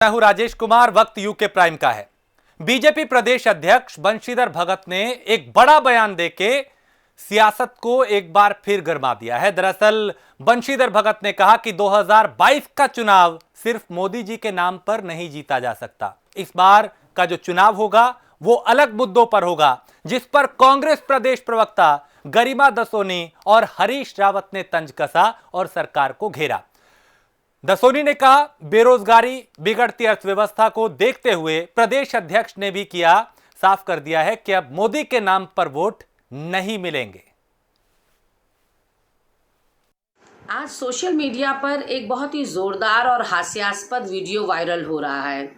मैं हूं राजेश कुमार। वक्त यूके प्राइम का है। बीजेपी प्रदेश अध्यक्ष बंशीधर भगत ने एक बड़ा बयान देके सियासत को एक बार फिर गरमा दिया है। दरअसल बंशीधर भगत ने कहा कि 2022 का चुनाव सिर्फ मोदी जी के नाम पर नहीं जीता जा सकता। इस बार का जो चुनाव होगा वो अलग मुद्दों पर होगा, जिस पर कांग्रेस प्रदेश प्रवक्ता गरिमा दसोनी और हरीश रावत ने तंज कसा और सरकार को घेरा। दसोनी ने कहा, बेरोजगारी, बिगड़ती अर्थव्यवस्था को देखते हुए प्रदेश अध्यक्ष ने भी साफ कर दिया है कि अब मोदी के नाम पर वोट नहीं मिलेंगे। आज सोशल मीडिया पर एक बहुत ही जोरदार और हास्यास्पद वीडियो वायरल हो रहा है।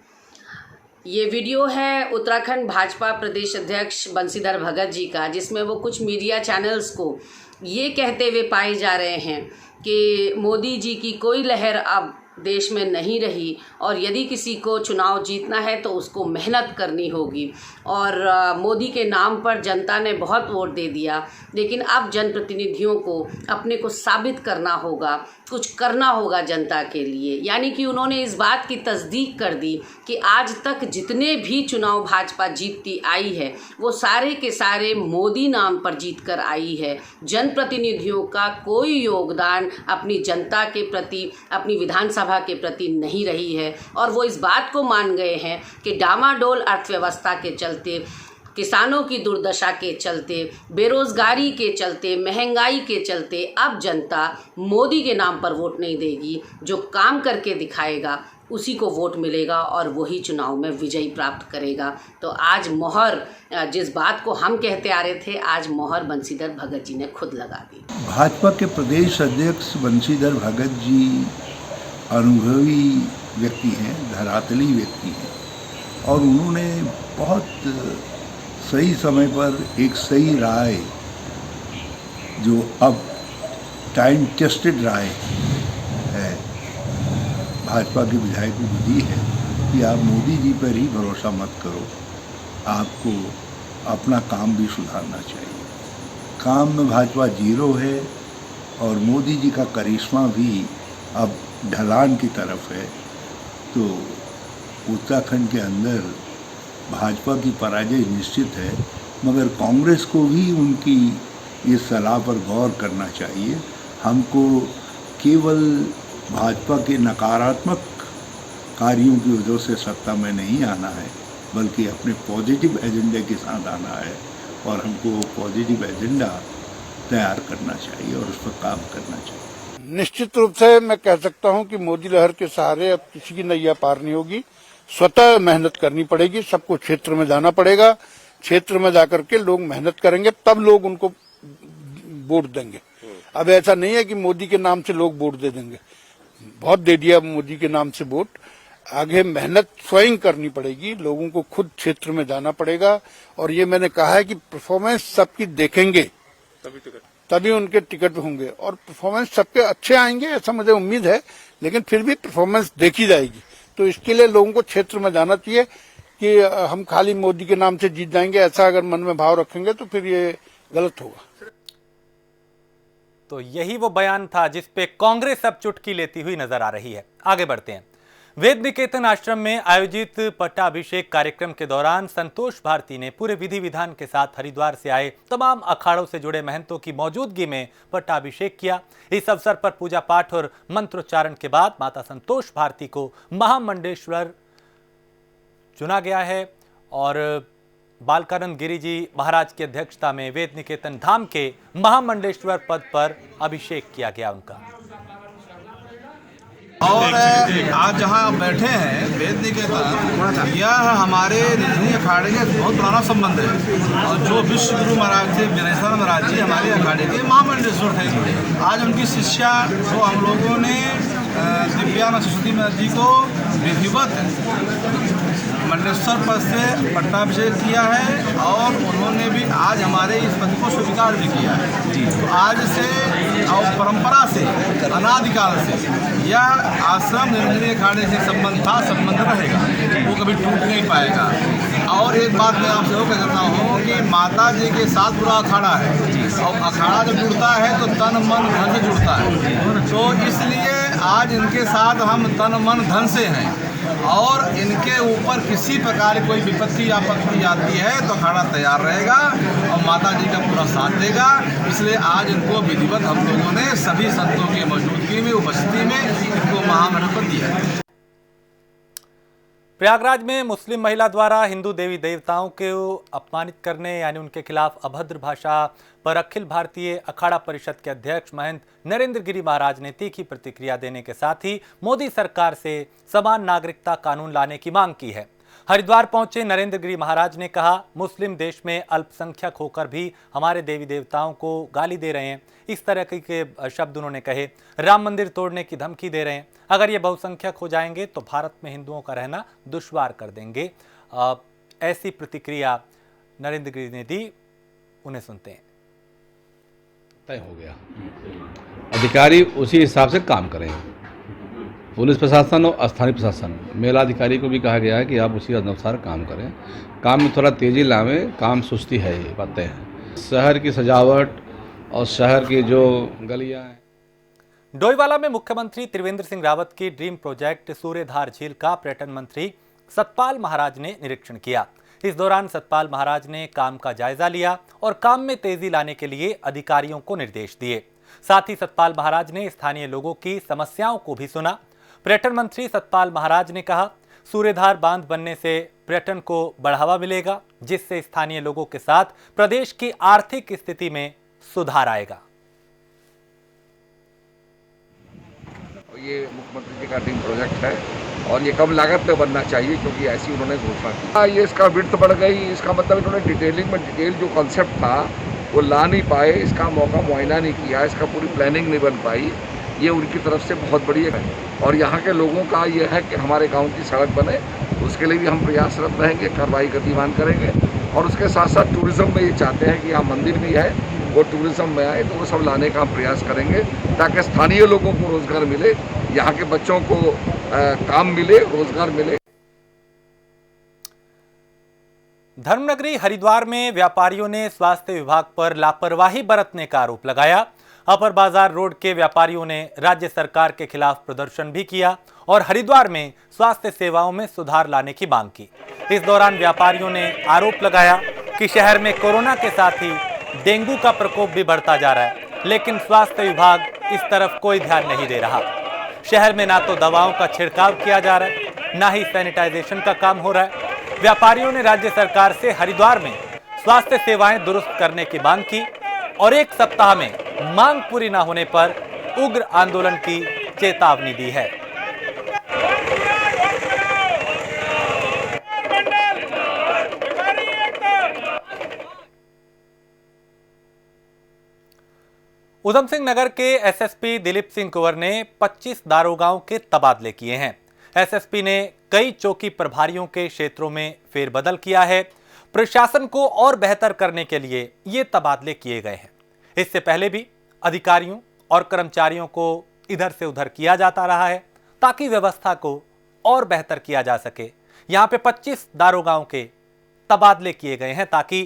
ये वीडियो है उत्तराखंड भाजपा प्रदेश अध्यक्ष बंशीधर भगत जी का, जिसमें वो कुछ मीडिया चैनल्स को ये कहते हुए पाए जा रहे हैं कि मोदी जी की कोई लहर अब देश में नहीं रही और यदि किसी को चुनाव जीतना है तो उसको मेहनत करनी होगी। और मोदी के नाम पर जनता ने बहुत वोट दे दिया, लेकिन अब जनप्रतिनिधियों को अपने को साबित करना होगा, कुछ करना होगा जनता के लिए। यानी कि उन्होंने इस बात की तस्दीक कर दी कि आज तक जितने भी चुनाव भाजपा जीतती आई है वो सारे के सारे मोदी नाम पर जीत कर आई है। जनप्रतिनिधियों का कोई योगदान अपनी जनता के प्रति, अपनी विधानसभा के प्रति नहीं रही है। और वो इस बात को मान गए हैं कि डामाडोल अर्थव्यवस्था के चलते, किसानों की दुर्दशा के चलते, बेरोजगारी के चलते, महंगाई के चलते अब जनता मोदी के नाम पर वोट नहीं देगी। जो काम करके दिखाएगा उसी को वोट मिलेगा और वही चुनाव में विजयी प्राप्त करेगा। तो आज मोहर, जिस बात को हम कहते आ रहे थे, आज मोहर बंशीधर भगत जी ने खुद लगा दी। भाजपा के प्रदेश अध्यक्ष बंशीधर भगत जी अनुभवी व्यक्ति हैं, धरातली व्यक्ति हैं और उन्होंने बहुत सही समय पर एक सही राय, जो अब टाइम टेस्टेड राय है, भाजपा के विधायकों को दी है कि आप मोदी जी पर ही भरोसा मत करो, आपको अपना काम भी सुधारना चाहिए। काम में भाजपा जीरो है और मोदी जी का करिश्मा भी अब ढलान की तरफ है। तो उत्तराखंड के अंदर भाजपा की पराजय निश्चित है, मगर कांग्रेस को भी उनकी इस सलाह पर गौर करना चाहिए। हमको केवल भाजपा के नकारात्मक कार्यों की वजह से सत्ता में नहीं आना है, बल्कि अपने पॉजिटिव एजेंडे के साथ आना है और हमको पॉजिटिव एजेंडा तैयार करना चाहिए और उस पर काम करना चाहिए। निश्चित रूप से मैं कह सकता हूं कि मोदी लहर के सहारे अब किसी की नैया पार नहीं होगी। स्वतः मेहनत करनी पड़ेगी, सबको क्षेत्र में जाना पड़ेगा। क्षेत्र में जाकर के लोग मेहनत करेंगे तब लोग उनको वोट देंगे। अब ऐसा नहीं है कि मोदी के नाम से लोग वोट दे देंगे, बहुत दे दिया मोदी के नाम से वोट। आगे मेहनत स्वयं करनी पड़ेगी, लोगों को खुद क्षेत्र में जाना पड़ेगा। और ये मैंने कहा है कि परफॉर्मेंस सबकी देखेंगे तभी उनके टिकट होंगे और परफॉर्मेंस सबके अच्छे आएंगे, ऐसा मुझे उम्मीद है। लेकिन फिर भी परफॉर्मेंस देखी जाएगी, तो इसके लिए लोगों को क्षेत्र में जाना चाहिए कि हम खाली मोदी के नाम से जीत जाएंगे, ऐसा अगर मन में भाव रखेंगे तो फिर ये गलत होगा। तो यही वो बयान था जिस पे कांग्रेस अब चुटकी लेती हुई नजर आ रही है। आगे बढ़ते हैं। वेद निकेतन आश्रम में आयोजित पट्टाभिषेक कार्यक्रम के दौरान संतोष भारती ने पूरे विधि विधान के साथ हरिद्वार से आए तमाम अखाड़ों से जुड़े महंतों की मौजूदगी में पट्टाभिषेक किया। इस अवसर पर पूजा पाठ और मंत्रोच्चारण के बाद माता संतोष भारती को महामंडलेश्वर चुना गया है और बालकानंद गिरी जी महाराज की अध्यक्षता में वेद निकेतन धाम के महामंडलेश्वर पद पर अभिषेक किया गया उनका। और आज जहाँ बैठे हैं वेद निकेतन, यह हमारे निधनी अखाड़े के बहुत पुराना संबंध है। और जो विश्व गुरु महाराज थे, बिरेश्वर महाराज जी हमारे अखाड़े के महामंडलेश्वर थे। आज उनकी शिष्या जो हम लोगों ने दिव्या सरस्वती महाराज जी को विधिवत मंडलेश्वर पद से पट्टाभिषेक किया है और उन्होंने भी आज हमारे इस पद को स्वीकार भी किया है। तो आज से और परंपरा से, अनादिकाल से यह आश्रम निरंजनी अखाड़े से संबंध था, संबंध रहेगा, वो कभी टूट नहीं पाएगा। और एक बात मैं आपसे वो कह सकता हूँ कि माता जी के साथ पूरा अखाड़ा है और अखाड़ा जब जुड़ता है तो तन मन धन से जुड़ता है। तो इसलिए आज इनके साथ हम तन मन धन से हैं और इनके ऊपर किसी प्रकार की कोई विपत्ति आपत्ति आती है तो अखाड़ा तैयार रहेगा और माता जी का पूरा साथ देगा। इसलिए आज इनको विधिवत हम लोगों ने सभी संतों की मौजूदगी में, उपस्थिति में इनको महामंडप दिया है। प्रयागराज में मुस्लिम महिला द्वारा हिंदू देवी देवताओं को अपमानित करने यानी उनके खिलाफ अभद्र भाषा पर अखिल भारतीय अखाड़ा परिषद के अध्यक्ष महंत नरेंद्र गिरी महाराज ने तीखी प्रतिक्रिया देने के साथ ही मोदी सरकार से समान नागरिकता कानून लाने की मांग की है। हरिद्वार पहुंचे नरेंद्र गिरी महाराज ने कहा, मुस्लिम देश में अल्पसंख्यक होकर भी हमारे देवी देवताओं को गाली दे रहे हैं। इस तरह के शब्द उन्होंने कहे। राम मंदिर तोड़ने की धमकी दे रहे हैं। अगर ये बहुसंख्यक हो जाएंगे तो भारत में हिंदुओं का रहना दुश्वार कर देंगे। ऐसी प्रतिक्रिया नरेंद्र गिरी ने दी, उन्हें सुनते हैं। तय हो गया, अधिकारी उसी हिसाब से काम करें। पुलिस प्रशासन और स्थानीय प्रशासन, मेलाधिकारी को भी कहा गया है कि आप उसी अनुसार काम करें। काम में थोड़ा तेजी लावें, काम सुस्ती है, ये बातें हैं। शहर की सजावट और शहर की जो गलियां हैं। डोईवाला में मुख्यमंत्री त्रिवेंद्र सिंह रावत की ड्रीम प्रोजेक्ट सूर्यधार झील का पर्यटन मंत्री सतपाल महाराज ने निरीक्षण किया। इस दौरान सतपाल महाराज ने काम का जायजा लिया और काम में तेजी लाने के लिए अधिकारियों को निर्देश दिए। साथ ही सतपाल महाराज ने स्थानीय लोगों की समस्याओं को भी सुना। पर्यटन मंत्री सतपाल महाराज ने कहा, सूर्यधार बांध बनने से पर्यटन को बढ़ावा मिलेगा, जिससे स्थानीय लोगों के साथ प्रदेश की आर्थिक स्थिति में सुधार आएगा। ये मुख्यमंत्री जी का ड्रीम प्रोजेक्ट है और ये कम लागत में बनना चाहिए, क्योंकि ऐसी उन्होंने घोषणा की। ये इसका विड्थ बढ़ गई, इसका मतलब इन्होंने डिटेलिंग में डिटेल जो कॉन्सेप्ट था वो ला नहीं पाए, इसका मौका मुआयना नहीं किया, इसका पूरी प्लानिंग नहीं बन पाई। ये उनकी तरफ से बहुत बड़ी है और यहाँ के लोगों का ये है कि हमारे गांव की सड़क बने, उसके लिए भी हम प्रयासरत रहेंगे, कार्रवाई गतिमान करेंगे। और उसके साथ साथ टूरिज्म में ये चाहते हैं कि यहाँ मंदिर भी है, वो टूरिज्म में आए, तो वो सब लाने का हम प्रयास करेंगे ताकि स्थानीय लोगों को रोजगार मिले, यहाँ के बच्चों को काम मिले, रोजगार मिले। धर्मनगरी हरिद्वार में व्यापारियों ने स्वास्थ्य विभाग पर लापरवाही बरतने का आरोप लगाया। अपर बाजार रोड के व्यापारियों ने राज्य सरकार के खिलाफ प्रदर्शन भी किया और हरिद्वार में स्वास्थ्य सेवाओं में सुधार लाने की मांग की। इस दौरान व्यापारियों ने आरोप लगाया कि शहर में कोरोना के साथ ही डेंगू का प्रकोप भी बढ़ता जा रहा है, लेकिन स्वास्थ्य विभाग इस तरफ कोई ध्यान नहीं दे रहा। शहर में ना तो दवाओं का छिड़काव किया जा रहा है, ना ही सैनिटाइजेशन का काम हो रहा है। व्यापारियों ने राज्य सरकार से हरिद्वार में स्वास्थ्य सेवाएं दुरुस्त करने की मांग की और 1 सप्ताह में मांग पूरी न होने पर उग्र आंदोलन की चेतावनी दी है। उधम सिंह नगर के एसएसपी दिलीप सिंह कुंवर ने 25 दारोगाओं के तबादले किए हैं। एसएसपी ने कई चौकी प्रभारियों के क्षेत्रों में फेरबदल किया है। प्रशासन को और बेहतर करने के लिए ये तबादले किए गए हैं। इससे पहले भी अधिकारियों और कर्मचारियों को इधर से उधर किया जाता रहा है ताकि व्यवस्था को और बेहतर किया जा सके। यहाँ पे 25 दारोगाओं के तबादले किए गए हैं ताकि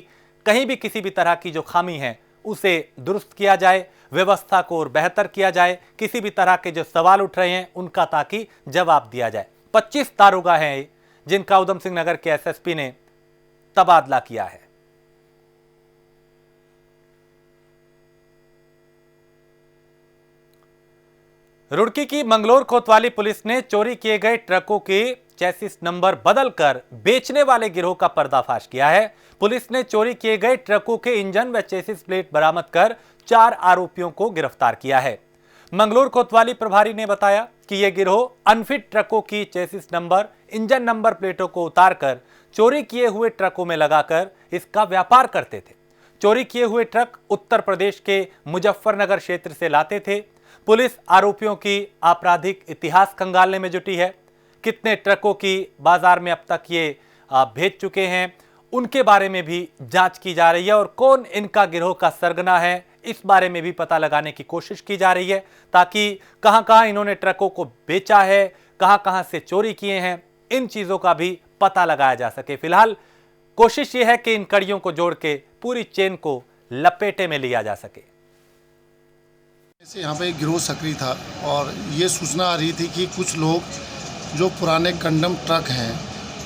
कहीं भी किसी भी तरह की जो खामी है उसे दुरुस्त किया जाए, व्यवस्था को और बेहतर किया जाए। किसी भी तरह के जो सवाल उठ रहे हैं उनका ताकि जवाब दिया जाए। 25 दारोगा हैं जिनका उधम सिंह नगर के एसएसपी ने तबादला किया है। रुड़की की मंगलोर कोतवाली पुलिस ने चोरी किए गए ट्रकों के चेसिस नंबर बदलकर बेचने वाले गिरोह का पर्दाफाश किया है। पुलिस ने चोरी किए गए ट्रकों के इंजन व चेसिस प्लेट बरामद कर 4 आरोपियों को गिरफ्तार किया है। मंगलोर कोतवाली प्रभारी ने बताया कि यह गिरोह अनफिट ट्रकों की चेसिस नंबर, इंजन नंबर प्लेटों को उतारकर चोरी किए हुए ट्रकों में लगाकर इसका व्यापार करते थे। चोरी किए हुए ट्रक उत्तर प्रदेश के मुजफ्फरनगर क्षेत्र से लाते थे। पुलिस आरोपियों की आपराधिक इतिहास खंगालने में जुटी है। कितने ट्रकों की बाजार में अब तक ये भेज चुके हैं उनके बारे में भी जांच की जा रही है और कौन इनका गिरोह का सरगना है इस बारे में भी पता लगाने की कोशिश की जा रही है ताकि कहां-कहां इन्होंने ट्रकों को बेचा है, कहां-कहां से चोरी किए हैं, इन चीजों का भी पता लगाया जा सके। फिलहाल कोशिश ये है कि इन कड़ियों को जोड़ के पूरी चेन को लपेटे में लिया जा सके। यहाँ पे एक गिरोह सक्रिय था और ये सूचना आ रही थी कि कुछ लोग जो पुराने कंडम ट्रक हैं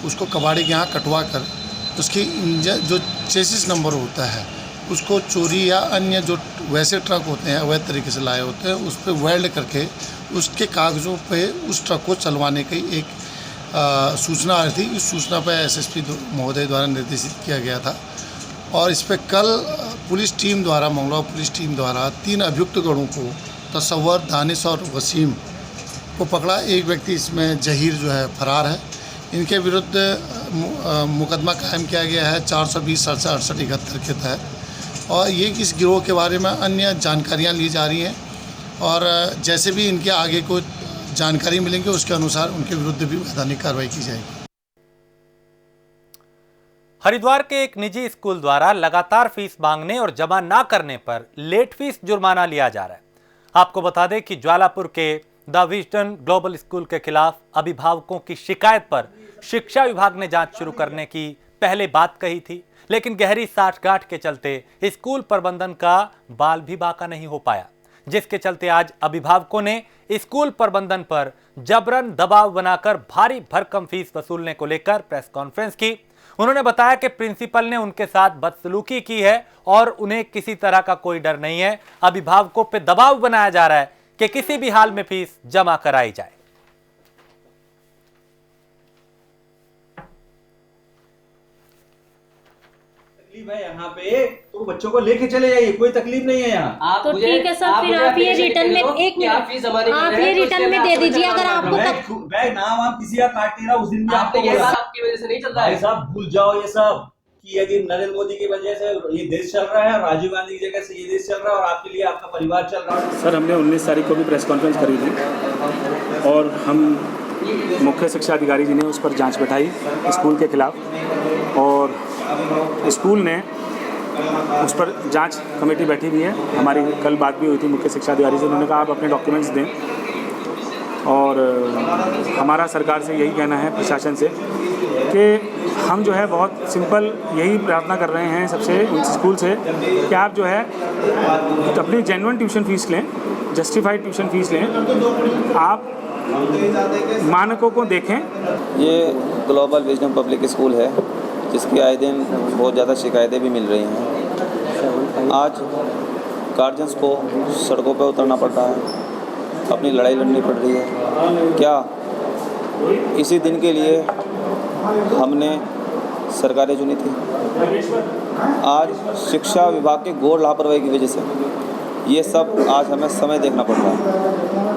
उसको कबाड़ी के यहाँ कटवा कर उसकी इंजन जो चेसिस नंबर होता है उसको चोरी या अन्य जो वैसे ट्रक होते हैं अवैध तरीके से लाए होते हैं उस पर वेल्ड करके उसके कागज़ों पे उस ट्रक को चलवाने की एक सूचना आई थी। इस सूचना पर एसएसपी महोदय द्वारा निर्देशित किया गया था और इस पर कल पुलिस टीम द्वारा मंगलौर पुलिस टीम द्वारा 3 अभियुक्त गणों को तसव्वुर, दानिश और वसीम को पकड़ा। एक व्यक्ति इसमें जहीर जो है फरार है। इनके विरुद्ध मुकदमा कायम किया गया है 420 67 71 के तहत और ये इस गिरोह के बारे में अन्य जानकारियां ली जा रही हैं और जैसे भी इनके आगे को जानकारी मिलेंगे उसके अनुसार उनके विरुद्ध भी वैधानिक कार्रवाई की जाएगी। हरिद्वार के एक निजी स्कूल द्वारा लगातार फीस मांगने और जमा ना करने पर लेट फीस जुर्माना लिया जा रहा है। आपको बता दें कि ज्वालापुर के द विजडन ग्लोबल स्कूल के खिलाफ अभिभावकों की शिकायत पर शिक्षा विभाग ने जांच शुरू करने की पहले बात कही थी, लेकिन गहरी साठगांठ के चलते स्कूल प्रबंधन का बाल भी बाका नहीं हो पाया, जिसके चलते आज अभिभावकों ने स्कूल प्रबंधन पर जबरन दबाव बनाकर भारी भरकम फीस वसूलने को लेकर प्रेस कॉन्फ्रेंस की। उन्होंने बताया कि प्रिंसिपल ने उनके साथ बदसलूकी की है और उन्हें किसी तरह का कोई डर नहीं है। अभिभावकों पर दबाव बनाया जा रहा है कि किसी भी हाल में फीस जमा कराई जाए। तकलीफ है यहाँ पे तो बच्चों को लेके चले जाइए, कोई तकलीफ नहीं है यहाँ। तो ठीक है सर, फिर आप ये रिटर्न में एक मिनट आप ये रिटर्न में दे दीजिए। अगर आपको बैग नाम आप किसी का काट नहीं रहा, उस दिन भी आपको आपकी वजह से नहीं चल रहा है। भाई साहब भूल जाओ ये सब कि यदि नरेंद्र मोदी की वजह से ये देश चल रहा है, राजीव गांधी की जगह से ये देश चल रहा है और आपके लिए आपका परिवार चल रहा है। सर हमने 19 तारीख को भी प्रेस कॉन्फ्रेंस करी थी और हम मुख्य शिक्षा अधिकारी जी ने उस पर जांच बैठाई स्कूल के खिलाफ और स्कूल ने उस पर जांच कमेटी बैठी हुई है। हमारी कल बात भी हुई थी मुख्य शिक्षा अधिकारी से, उन्होंने कहा आप अपने डॉक्यूमेंट्स दें और हमारा सरकार से यही कहना है प्रशासन से कि हम जो है बहुत सिंपल यही प्रार्थना कर रहे हैं सबसे स्कूल से कि आप जो है अपनी जेन्युइन ट्यूशन फीस लें, जस्टिफाइड ट्यूशन फीस लें, आप मानकों को देखें। ये ग्लोबल विजडम पब्लिक स्कूल है जिसकी आए दिन बहुत ज़्यादा शिकायतें भी मिल रही हैं। आज गार्जियंस को सड़कों पर उतरना पड़ रहा है, अपनी लड़ाई लड़नी पड़ रही है। क्या इसी दिन के लिए हमने सरकारें चुनी थी? आज शिक्षा विभाग के घोर लापरवाही की वजह से ये सब आज हमें समय देखना पड़ रहा है।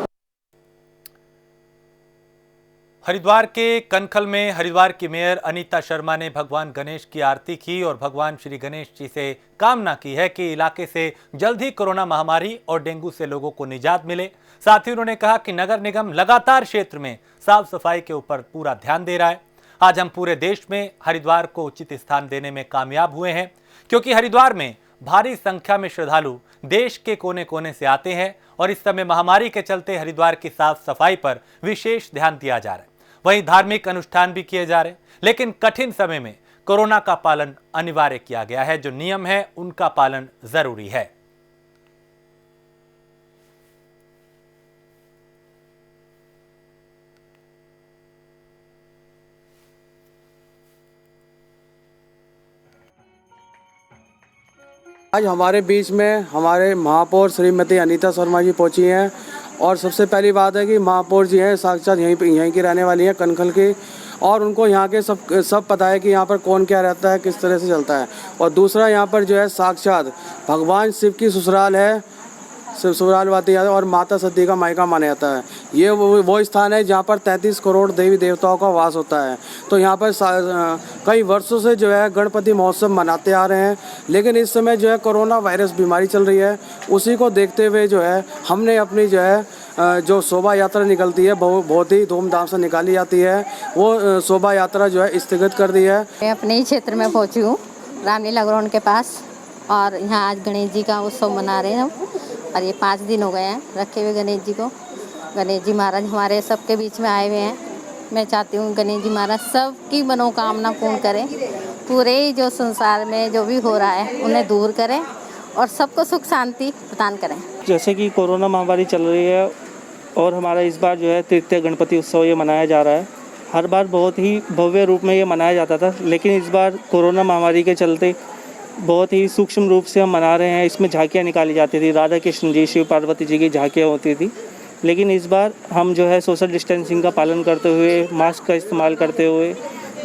हरिद्वार के कनखल में हरिद्वार की मेयर अनीता शर्मा ने भगवान गणेश की आरती की और भगवान श्री गणेश जी से कामना की है कि इलाके से जल्द ही कोरोना महामारी और डेंगू से लोगों को निजात मिले। साथ ही उन्होंने कहा कि नगर निगम लगातार क्षेत्र में साफ सफाई के ऊपर पूरा ध्यान दे रहा है। आज हम पूरे देश में हरिद्वार को उचित स्थान देने में कामयाब हुए हैं, क्योंकि हरिद्वार में भारी संख्या में श्रद्धालु देश के कोने कोने से आते हैं और इस समय महामारी के चलते हरिद्वार की साफ सफाई पर विशेष ध्यान दिया जा रहा है। वहीं धार्मिक अनुष्ठान भी किए जा रहे हैं, लेकिन कठिन समय में कोरोना का पालन अनिवार्य किया गया है। जो नियम है उनका पालन जरूरी है। आज हमारे बीच में हमारे महापौर श्रीमती अनीता शर्मा जी पहुंची हैं और सबसे पहली बात है कि महापौर जी हैं साक्षात यहीं की रहने वाली हैं कनखल की और उनको यहाँ के सब पता है कि यहाँ पर कौन क्या रहता है, किस तरह से चलता है। और दूसरा यहाँ पर जो है साक्षात भगवान शिव की ससुराल है, ससुराल बाती है और माता सती का मायका माना जाता है। ये वो स्थान है जहाँ पर 33 करोड़ देवी देवताओं का वास होता है। तो यहाँ पर कई वर्षों से जो है गणपति महोत्सव मनाते आ रहे हैं, लेकिन इस समय जो है कोरोना वायरस बीमारी चल रही है, उसी को देखते हुए जो है हमने अपनी जो है जो शोभा यात्रा निकलती है बहुत ही धूमधाम से निकाली जाती है, वो शोभा यात्रा जो है स्थगित कर दी है। मैं अपने ही क्षेत्र में पहुँची हूँ रामलीला ग्राउंड के पास और यहाँ आज गणेश जी का उत्सव मना रहे हैं और ये 5 दिन हो गए हैं रखे हुए गणेश जी को। गणेश जी महाराज हमारे सबके बीच में आए हुए हैं। मैं चाहती हूँ गणेश जी महाराज सबकी मनोकामना पूर्ण करें, पूरे जो संसार में जो भी हो रहा है उन्हें दूर करें और सबको सुख शांति प्रदान करें। जैसे कि कोरोना महामारी चल रही है और हमारा इस बार जो है तृतीय गणपति उत्सव ये मनाया जा रहा है। हर बार बहुत ही भव्य रूप में ये मनाया जाता था, लेकिन इस बार कोरोना महामारी के चलते बहुत ही सूक्ष्म रूप से हम मना रहे हैं। इसमें झांकियाँ निकाली जाती थी, राधा कृष्ण जी, शिव पार्वती जी की झांकियाँ होती थी, लेकिन इस बार हम जो है सोशल डिस्टेंसिंग का पालन करते हुए, मास्क का इस्तेमाल करते हुए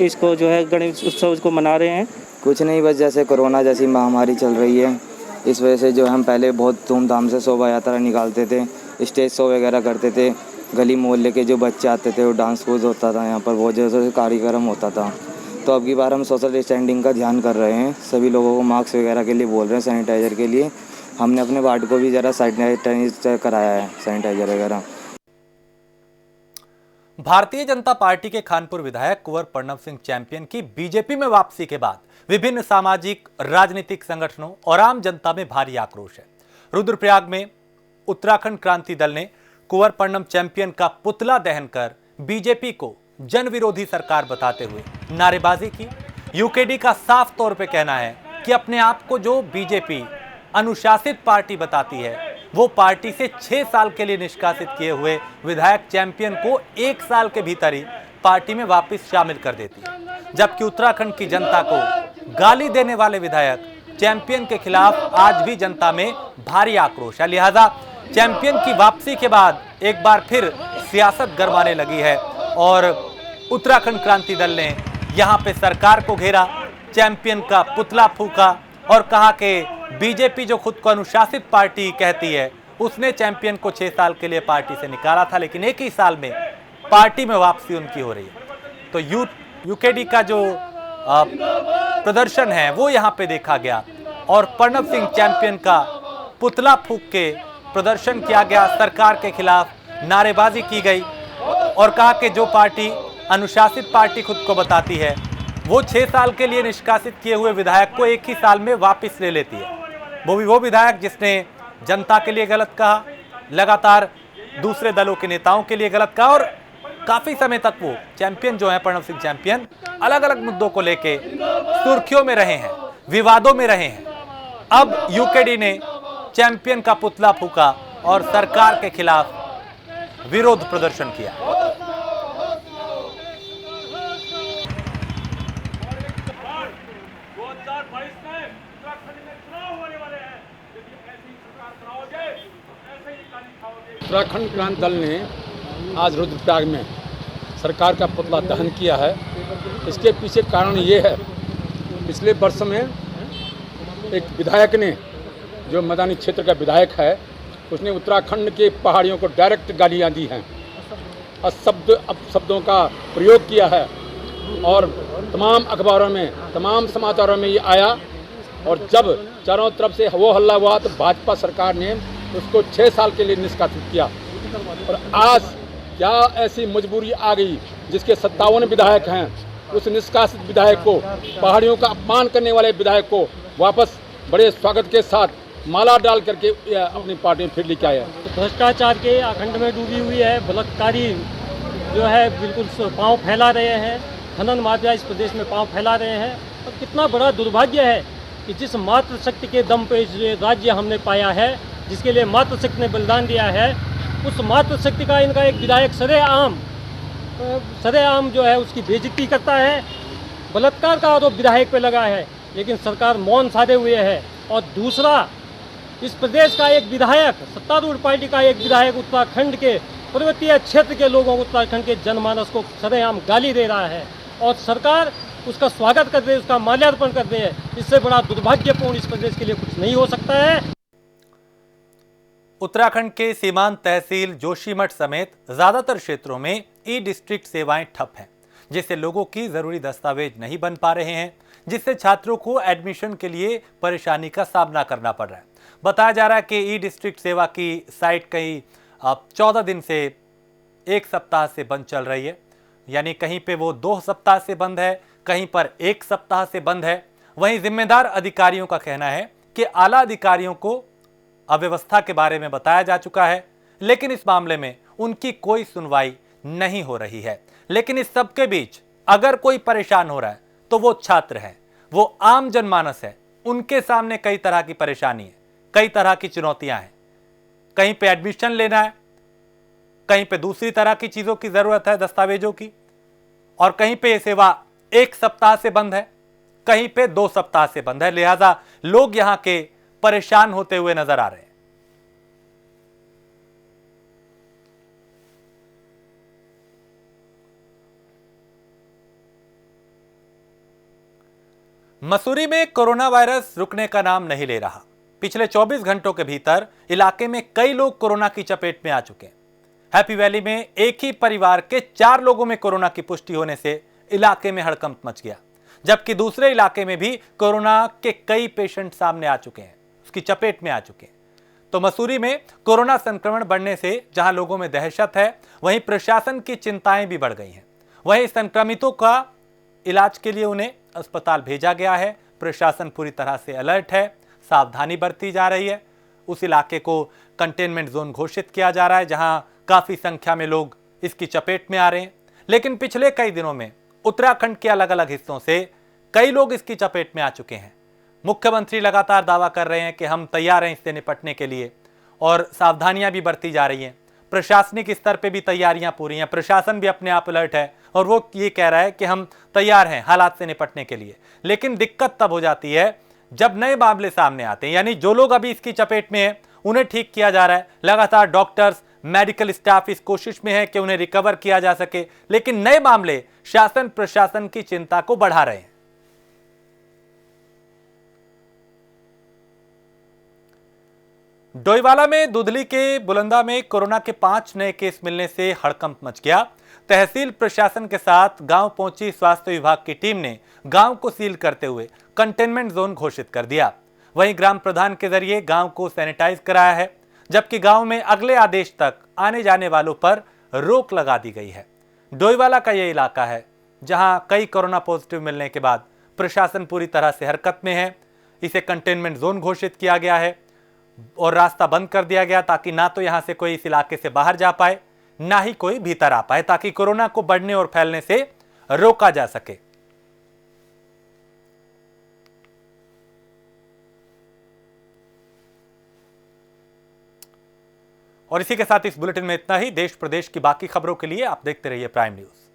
इसको जो है गणेश उत्सव को मना रहे हैं। कुछ नहीं, बस जैसे कोरोना जैसी महामारी चल रही है, इस वजह से जो हम पहले बहुत धूमधाम से शोभा यात्रा निकालते थे, स्टेज शो वगैरह करते थे, गली मोहल्ले के जो बच्चे आते थे वो डांस कूद होता था, यहाँ पर बहुत ज़्यादा कार्यक्रम होता था। तो अब की बार हम सोशल डिस्टेंसिंग का ध्यान कर रहे हैं, सभी लोगों को मास्क वगैरह के लिए बोल रहे हैं, सैनिटाइज़र के लिए। हमने अपने वार्ड को भी ज़रा सैनिटाइज कराया है, सैनिटाइज़र वगैरह। भारतीय जनता पार्टी के खानपुर विधायक कुंवर प्रणव सिंह चैंपियन की बीजेपी में वापसी के बाद विभिन्न सामाजिक राजनीतिक संगठनों और आम जनता में भारी आक्रोश है। रुद्रप्रयाग में उत्तराखंड क्रांति दल ने कुंवर प्रणव चैंपियन का पुतला दहन कर बीजेपी को जन विरोधी सरकार बताते हुए नारेबाजी की। यूकेडी का साफ तौर पे कहना है कि अपने आप को जो बीजेपी अनुशासित पार्टी बताती है, वो पार्टी से 6 साल के लिए निष्कासित किए हुए विधायक चैंपियन को 1 साल के भीतर ही पार्टी में वापस शामिल कर देती है। जबकि उत्तराखंड की जनता को गाली देने वाले विधायक चैंपियन के खिलाफ आज भी जनता में भारी आक्रोश है। लिहाजा चैंपियन की वापसी के बाद एक बार फिर सियासत गरमाने लगी है और उत्तराखंड क्रांति दल ने यहां पे सरकार को घेरा, चैंपियन का पुतला फूंका और कहा कि बीजेपी जो खुद को अनुशासित पार्टी कहती है, उसने चैंपियन को 6 साल के लिए पार्टी से निकाला था, लेकिन एक ही साल में पार्टी में वापसी उनकी हो रही है। तो यूकेडी का जो प्रदर्शन है वो यहां पे देखा गया और प्रणव सिंह चैंपियन का पुतला फूंक के प्रदर्शन किया गया, सरकार के खिलाफ नारेबाजी की गई और कहा कि जो पार्टी अनुशासित पार्टी खुद को बताती है, वो 6 साल के लिए निष्कासित किए हुए विधायक को एक ही साल में वापस ले लेती है। वो भी वो विधायक जिसने जनता के लिए गलत कहा, लगातार दूसरे दलों के नेताओं के लिए गलत कहा और काफी समय तक वो चैंपियन जो है प्रणव सिंह चैंपियन अलग अलग मुद्दों को लेके सुर्खियों में रहे हैं, विवादों में रहे हैं। अब यूकेडी ने चैंपियन का पुतला फूंका और सरकार के खिलाफ विरोध प्रदर्शन किया। उत्तराखंड क्रांति दल ने आज रुद्रप्रयाग में सरकार का पुतला दहन किया है। इसके पीछे कारण ये है, पिछले वर्ष में एक विधायक ने, जो मैदानी क्षेत्र का विधायक है, उसने उत्तराखंड के पहाड़ियों को डायरेक्ट गालियाँ दी हैं, अपशब्दों का प्रयोग किया है और तमाम अखबारों में, तमाम समाचारों में ये आया और जब चारों तरफ से वो हल्ला हुआ तो भाजपा सरकार ने उसको 6 साल के लिए निष्कासित किया। और आज क्या ऐसी मजबूरी आ गई जिसके 57 विधायक हैं, उस निष्कासित विधायक को, पहाड़ियों का अपमान करने वाले विधायक को वापस बड़े स्वागत के साथ माला डाल करके अपनी पार्टी में फिर लेके आया। भ्रष्टाचार के आखंड में डूबी हुई है, बलात्कारी जो है बिल्कुल पांव फैला रहे हैं, खनन माफिया इस प्रदेश में पांव फैला रहे हैं। और कितना बड़ा दुर्भाग्य है कि जिस मातृशक्ति के दम पे राज्य हमने पाया है, जिसके लिए मातृशक्ति ने बलिदान दिया है, उस मातृशक्ति का इनका एक विधायक सरेआम जो है उसकी बेइज्जती करता है। बलात्कार का आरोप विधायक पे लगा है, लेकिन सरकार मौन साधे हुए है। और दूसरा, इस प्रदेश का एक विधायक, सत्तारूढ़ पार्टी का एक विधायक उत्तराखंड के पर्वतीय क्षेत्र के लोगों, उत्तराखंड के जनमानस को सरेआम गाली दे रहा है और सरकार उसका स्वागत कर दे, उसका माल्यार्पण कर दे। इससे बड़ा दुर्भाग्यपूर्ण इस प्रदेश के लिए कुछ नहीं हो सकता है। उत्तराखंड के सीमांत तहसील जोशीमठ समेत ज्यादातर क्षेत्रों में ई डिस्ट्रिक्ट सेवाएं ठप हैं, जिससे लोगों की जरूरी दस्तावेज नहीं बन पा रहे हैं, जिससे छात्रों को एडमिशन के लिए परेशानी का सामना करना पड़ रहा है। बताया जा रहा है कि ई डिस्ट्रिक्ट सेवा की साइट कहीं 14 दिन से 1 सप्ताह से बंद चल रही है, यानी कहीं पे वो 2 सप्ताह से बंद है, कहीं पर 1 सप्ताह से बंद है। वहीं जिम्मेदार अधिकारियों का कहना है कि आला अधिकारियों को अव्यवस्था के बारे में बताया जा चुका है, लेकिन इस मामले में उनकी कोई सुनवाई नहीं हो रही है। लेकिन इस सब के बीच अगर कोई परेशान हो रहा है तो वो छात्र है, वो आम जनमानस है। उनके सामने कई तरह की परेशानी है, कई तरह की चुनौतियां हैं। कहीं पे एडमिशन लेना है, कहीं पे दूसरी तरह की चीजों की जरूरत है, दस्तावेजों की, और कहीं पे ये सेवा 1 सप्ताह से बंद है, कहीं पे 2 सप्ताह से बंद है। लिहाजा लोग यहां के परेशान होते हुए नजर आ रहे हैं। मसूरी में कोरोना वायरस रुकने का नाम नहीं ले रहा। पिछले 24 घंटों के भीतर इलाके में कई लोग कोरोना की चपेट में आ चुके हैं। हैप्पी वैली में एक ही परिवार के 4 लोगों में कोरोना की पुष्टि होने से इलाके में हड़कंप मच गया, जबकि दूसरे इलाके में भी कोरोना के कई पेशेंट सामने आ चुके हैं, उसकी चपेट में आ चुके हैं। तो मसूरी में कोरोना संक्रमण बढ़ने से जहां लोगों में दहशत है, वहीं प्रशासन की चिंताएं भी बढ़ गई हैं। वहीं संक्रमितों का इलाज के लिए उन्हें अस्पताल भेजा गया है। प्रशासन पूरी तरह से अलर्ट है, सावधानी बरती जा रही है। उस इलाके को कंटेनमेंट जोन घोषित किया जा रहा है, जहां काफी संख्या में लोग इसकी चपेट में आ रहे हैं। लेकिन पिछले कई दिनों में उत्तराखंड के अलग अलग हिस्सों से कई लोग इसकी चपेट में आ चुके हैं। मुख्यमंत्री लगातार दावा कर रहे हैं कि हम तैयार हैं इससे निपटने के लिए, और सावधानियां भी बरती जा रही हैं। प्रशासनिक स्तर पे भी तैयारियां पूरी हैं, प्रशासन भी अपने आप अलर्ट है और वो ये कह रहा है कि हम तैयार हैं हालात से निपटने के लिए। लेकिन दिक्कत तब हो जाती है जब नए मामले सामने आते हैं, यानी जो लोग अभी इसकी चपेट में हैं उन्हें ठीक किया जा रहा है। लगातार डॉक्टर्स, मेडिकल स्टाफ इस कोशिश में है कि उन्हें रिकवर किया जा सके, लेकिन नए मामले शासन प्रशासन की चिंता को बढ़ा रहे हैं। डोईवाला में दुधली के बुलंदा में कोरोना के 5 नए केस मिलने से हड़कंप मच गया। तहसील प्रशासन के साथ गांव पहुंची स्वास्थ्य विभाग की टीम ने गांव को सील करते हुए कंटेनमेंट जोन घोषित कर दिया। वहीं ग्राम प्रधान के जरिए गांव को सैनिटाइज कराया है, जबकि गांव में अगले आदेश तक आने जाने वालों पर रोक लगा दी गई है। डोईवाला का यह इलाका है जहां कई कोरोना पॉजिटिव मिलने के बाद प्रशासन पूरी तरह से हरकत में है। इसे कंटेनमेंट जोन घोषित किया गया है और रास्ता बंद कर दिया गया, ताकि ना तो यहां से कोई इस इलाके से बाहर जा पाए, ना ही कोई भीतर आ पाए, ताकि कोरोना को बढ़ने और फैलने से रोका जा सके। और इसी के साथ इस बुलेटिन में इतना ही। देश प्रदेश की बाकी खबरों के लिए आप देखते रहिए प्राइम न्यूज।